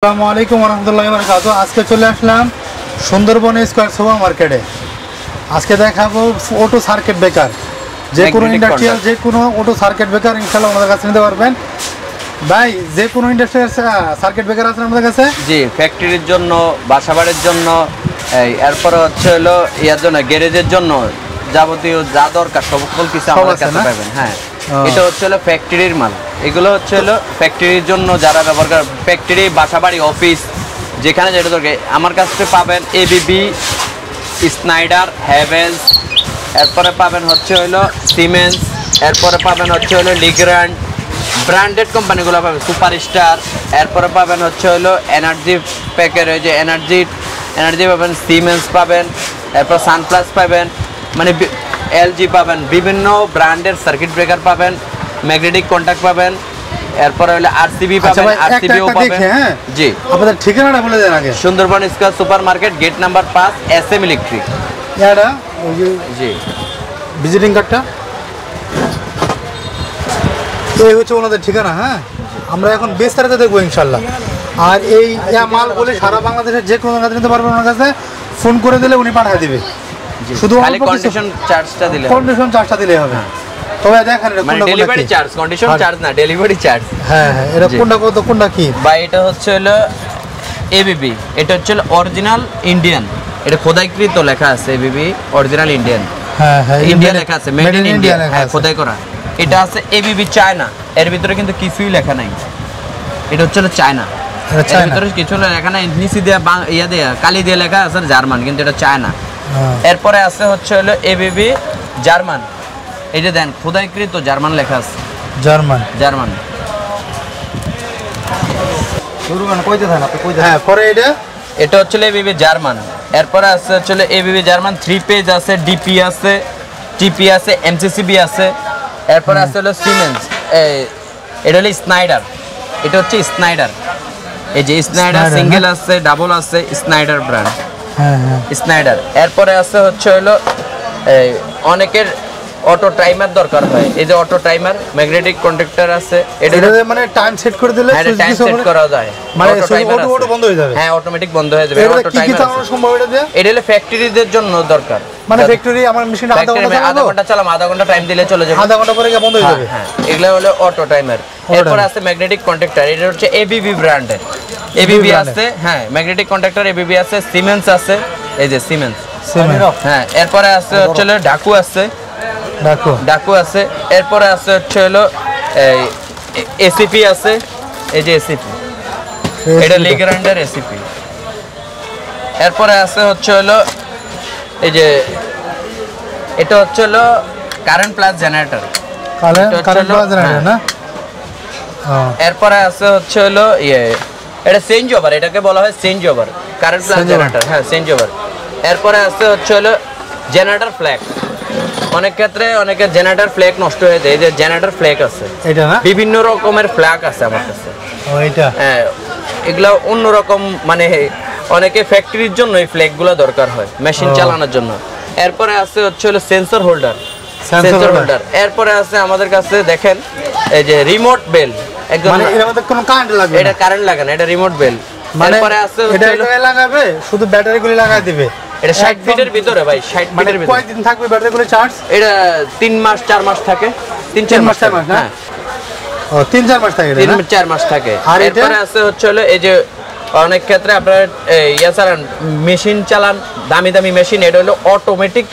আসসালামু আলাইকুম ওয়া রাহমাতুল্লাহি ওয়া বারাকাতুহু। আজকে চলে আসলাম সুন্দরবন স্কয়ার সুপার মার্কেটে। আজকে দেখাবো অটো সার্কিট ব্রেকার, যে কোনো ইন্ডাস্ট্রিয়াল যে কোনো অটো সার্কিট ব্রেকার ইনশাআল্লাহ আমাদের কাছে নিতে পারবেন। ভাই, যে কোনো ইন্ডাস্ট্রিয়াল সার্কিট ব্রেকার আছে আমাদের কাছে? জি, ফ্যাক্টরির জন্য, বাসাবাড়ির জন্য, এরপর হচ্ছে হলো ইয়ার জন্য, গ্যারেজের জন্য যাবতীয় যা দরকার সকল কিছু আমাদের কাছে পাবেন। হ্যাঁ, এটা হচ্ছে হলো ফ্যাক্টরির মাল। এগুলো হচ্ছে হলো ফ্যাক্টরির জন্য যারা ব্যবহার করে, ফ্যাক্টরি, বাসাবাড়ি, অফিস, যেখানে যেটা দরকার আমার কাছে পাবেন। এবিবি, স্নাইডার, হ্যাভেলস, এরপরে পাবেন হচ্ছে হলো সিমেন্স, এরপরে পাবেন হচ্ছে হলো লিগ্র্যান্ড, ব্র্যান্ডেড কোম্পানিগুলো পাবেন, সুপারস্টার, এরপরে পাবেন হচ্ছে হলো এনার্জি প্যাকের, ওই যে এনার্জি পাবেন, সিমেন্স পাবেন, এরপর সানপ্লাস পাবেন, মানে এলজি পাবেন, বিভিন্ন ব্র্যান্ডের সার্কিট ব্রেকার পাবেন, ম্যাগনেটিক কন্ট্যাক্ট পাবেন, এরপরে হলো আরসিবি পাবেন, আরসিবিও পাবেন। জি, আপনাদের ঠিকানাটা বলে দেন আগে। Sundarban square super market, gate number 5, SM electric. এটা ওই যে জি, ভিজিটিং কার্ডটা এই হচ্ছে ওনাদের ঠিকানা। হ্যাঁ, আমরা এখন বিস্তারিত দেখবো ইনশাল্লাহ। আর এই মালগুলি সারা বাংলাদেশের যে কোনো জায়গাতে নিতে পারবেন। ওনার কাছে ফোন করে দিলে উনি পাঠিয়ে দিবে, শুধু খালি কন্ডিশন চার্জটা দিলে, কন্ডিশন চার্জটা দিলেই হবে। তবে দেখেন এটা মানে ডেলিভারি চার্জ, কন্ডিশন চার্জ না, ডেলিভারি চার্জ। হ্যাঁ হ্যাঁ, এটা কোনটা কত, কোনটা কি? বা এটা হচ্ছে হলো এবিবি, এটা হচ্ছে হলো অরিজিনাল ইন্ডিয়ান, এটা খোদাইকৃত লেখা আছে এবিবি অরিজিনাল ইন্ডিয়ান। হ্যাঁ হ্যাঁ, ইন্ডিয়া লেখা আছে, মেড ইন ইন্ডিয়া, হ্যাঁ, খোদাই করা। এটা আছে এবিবি চায়না, এর ভিতরে কিন্তু কিছুই লেখা নাই। এটা হচ্ছে হলো চায়না, এর ভিতরে কিছু লেখা নাই, নিচে দিয়ে ইয়া দিয়ে কালি দিয়ে লেখা আছে জার্মান, কিন্তু এটা চায়না। এরপরে আছে হচ্ছে হলো এবিবি জার্মান, এই যে দেন খোদাইকৃত জার্মান লেখা আছে, জার্মান। হ্যাঁ, পরে এটা হচ্ছে এবিবি জার্মান। এরপরে আছে হচ্ছে এবিবি জার্মান 3 পেজ আছে, ডিপি আছে, টিপি আছে, এমসিসিবি আছে। এরপরে আছে হলো সিমেন্স, এটা হলো স্নাইডার, এটা হচ্ছে স্নাইডার, এই যে স্নাইডার সিঙ্গেল আছে, ডাবল আছে, স্নাইডার ব্র্যান্ড। স্নাইডার। এরপরে আছে হচ্ছে হলো অনেকের অটো টাইমার দরকার হয়, এই যে অটো টাইমার, ম্যাগনেটিক কন্ট্যাক্টর আছে, এটা মানে টাইম সেট করে দিলে টাইম সেট করা যায়, মানে অটো বন্ধ হয়ে যাবে। হ্যাঁ, অটোমেটিক বন্ধ হয়ে যাবে। অটো টাইমার সম্ভব এটা হলো ফ্যাক্টরিদের জন্য দরকার, মানে ফ্যাক্টরি আমার মেশিন আধা ঘন্টা চালাম, আধা ঘন্টা টাইম দিলে চলে যাবে, আধা ঘন্টা পরে বন্ধ হয়ে যাবে। হ্যাঁ, এগুলো হলো অটো টাইমার। এরপর আছে ম্যাগনেটিক কন্ট্যাক্টর, এটা হচ্ছে এবিবি ব্র্যান্ডের, এবিবি আছে। হ্যাঁ, ম্যাগনেটিক কন্ট্যাক্টর এবিবি আছে, সিমেন্স আছে, এই যে সিমেন্স। হ্যাঁ, এরপরে আছে হচ্ছে হলো ডাকু আছে, ডাকু আছে। এরপরে আছে হচ্ছে হলো এসিপি আছে, এই যে এসিপি, এটা লিগ্র্যান্ডের এসিপি। এরপরে আছে হচ্ছে হলো এই যে এটা হচ্ছে হলো কারেন্ট প্লাস জেনারেটর, না। এরপরে আছে হচ্ছে হলো এটা চেঞ্জ ওভার, এটাকে বলা হয় change over, current plus generator. হ্যাঁ, চেঞ্জ ওভার। এরপরে আছে হচ্ছে হলো জেনারেটর ফ্ল্যাগ, অনেক ক্ষেত্রে অনেকের জেনারেটর ফ্ল্যাগ নষ্ট হয়ে যায়, এই যে জেনারেটর ফ্ল্যাগ আছে, এটা না, বিভিন্ন রকমের ফ্ল্যাগ আছে আমার কাছে। হ্যাঁ, এগুলা অন্যরকম, মানে অনেকে ফ্যাক্টরির জন্য এই ফ্ল্যাগগুলো দরকার হয়, মেশিন চালানোর জন্য। এরপরে আছে হচ্ছে হলো সেন্সর হোল্ডার, এরপরে আছে আমাদের কাছে দেখেন এই যে রিমোট বেল, একদম কোনো কারেন্ট লাগবে না, এটা কারেন্ট লাগে না, এটা রিমোট বেল। এরপরে আছে এটা লাগাবে, শুধু ব্যাটারিগুলি লাগাই দিবে। এটা 60 ফিটের ভিতরে ভাই, 60 ফিটের ভিতরে। কয়দিন থাকবে ব্যাটারিগুলি চার্জ? এটা 3 মাস 4 মাস থাকে, 3-4 মাস। হ্যাঁ, ও 3-4 মাস থাকে, 3-4 মাস থাকে। আর এরপরে আছে হচ্ছে হলো এই যে অনেক ক্ষেত্রে আপনারা ইয়া চালান, মেশিন চালান, দামি দামি মেশিন, এটা হলো অটোমেটিক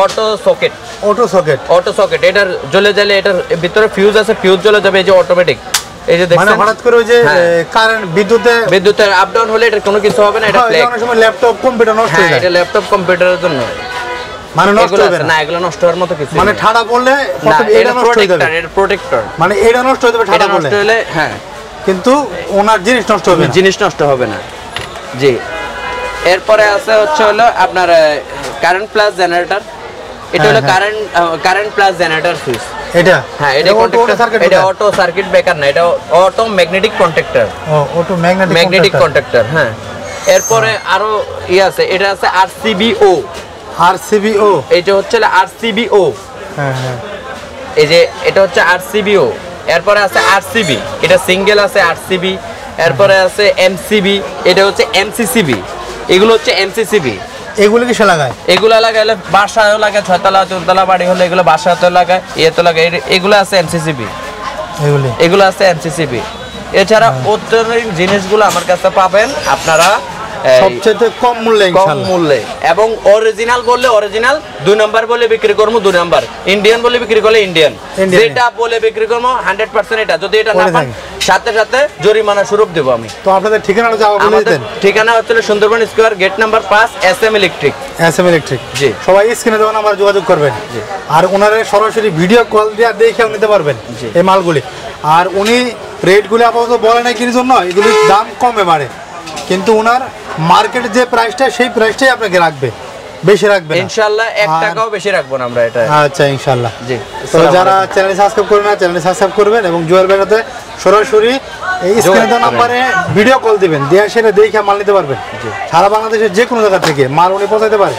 অটো সকেট, এটার জ্বলে গেলে এটার ভিতরে ফিউজ আছে, ফিউজ জ্বলে যাবে, এই যে অটোমেটিক। এই যে দেখছেন, মানে হঠাৎ করে ওই যে কারেন্ট বিদ্যুতে আপ ডাউন হলে এটা কোনো কিছু হবে না, এটা ফ্ল্যাগ। অনেক সময় ল্যাপটপ কম্পিউটার নষ্ট হয়ে যায়, এটা ল্যাপটপ কম্পিউটারের জন্য, মানে নষ্ট হবে না, এগুলো নষ্ট হওয়ার মতো কিছু, মানে ঠাড়া পড়লে এটা নষ্ট হয়ে যাবে, এটা প্রোটেক্টর, মানে এটা নষ্ট হয়ে যাবে ঠাড়া পড়লে, নষ্ট হলে। হ্যাঁ, কিন্তু ওনার জিনিস নষ্ট হবে না। জি। এরপরে আছে হচ্ছে হলো আপনার কারেন্ট প্লাস জেনারেটর, এটা হলো কারেন্ট প্লাস জেনারেটর সুইচ, এটা। হ্যাঁ, এটা অটো সার্কিট ব্রেকার না, এটা auto magnetic contactor, auto magnetic contactor. হ্যাঁ, এরপরে আরো আছে, এটা আছে আরসিবিও, এটা হচ্ছে আরসিবিও। হ্যাঁ হ্যাঁ, এই যে এটা হচ্ছে আরসিবিও। এরপরে আছে আরসিবি, এটা সিঙ্গেল আছে আরসিবি, এরপরে আছে এমসিবি, এটা হচ্ছে এমসিসিবি, এগুলো হচ্ছে এমসিসিবি। এগুলো কিসে লাগায়? এগুলো লাগাইলে বাসায়ও লাগে, 6 তলা 4 তলা বাড়ি হলে এগুলো বাসাতেও লাগায়, ইয়েতে লাগায়। এগুলো আছে এমসিসিবি, এগুলো আছে এমসিসিবি। এছাড়া অত্যাধুনিক জিনিসগুলো আমার কাছে পাবেন আপনারা সবচেয়ে কম মূল্যে, কম মূল্যে। এবং অরিজিনাল বললে অরিজিনাল, 2 নাম্বার বলে বিক্রি করবো 2 নাম্বার, ইন্ডিয়ান বলে বিক্রি করলে ইন্ডিয়ান, যেটা বলে বিক্রি করবো 100% এটা। যদি এটা না পান সাথে সাথে জরিমানা স্বরূপ দেবো আমি। তো আপনাদের ঠিকানাটা যাওয়া বলে দিতেন। ঠিকানা হচ্ছে Sundarban Square, gate number 5, SM electric. SM electric, ji. সবাই স্ক্রিনে দেওয়া নাম্বার যোগাযোগ করবেন, আর ওনারা সরাসরি ভিডিও কল দিয়ে দেখেও নিতে পারবেন এই মালগুলি। আর উনি রেটগুলি আপাতত বলে নাই কির জন্য, এগুলির দাম কমে বাড়ে, কিন্তু ওনার মার্কেটে যে প্রাইসটা সেই প্রাইসটাই আপনাকে রাখবে, বেশি রাখবে না ইনশাআল্লাহ। 1 টাকাও বেশি রাখবো না আমরা এটা। আচ্ছা ইনশাআল্লাহ। জি। তো যারা চ্যানেল সাবস্ক্রাইব করবেন না, চ্যানেল সাবস্ক্রাইব করবেন এবং জুয়েল ভাইয়ের সাথে সরাসরি এই স্ক্রিনে দেওয়া নাম্বারে ভিডিও কল দিবেন, দিয়ে সেটা দেখে মাল নিতে পারবেন। সারা বাংলাদেশের যে কোনো জায়গা থেকে মাল উনি পৌঁছাতে পারে।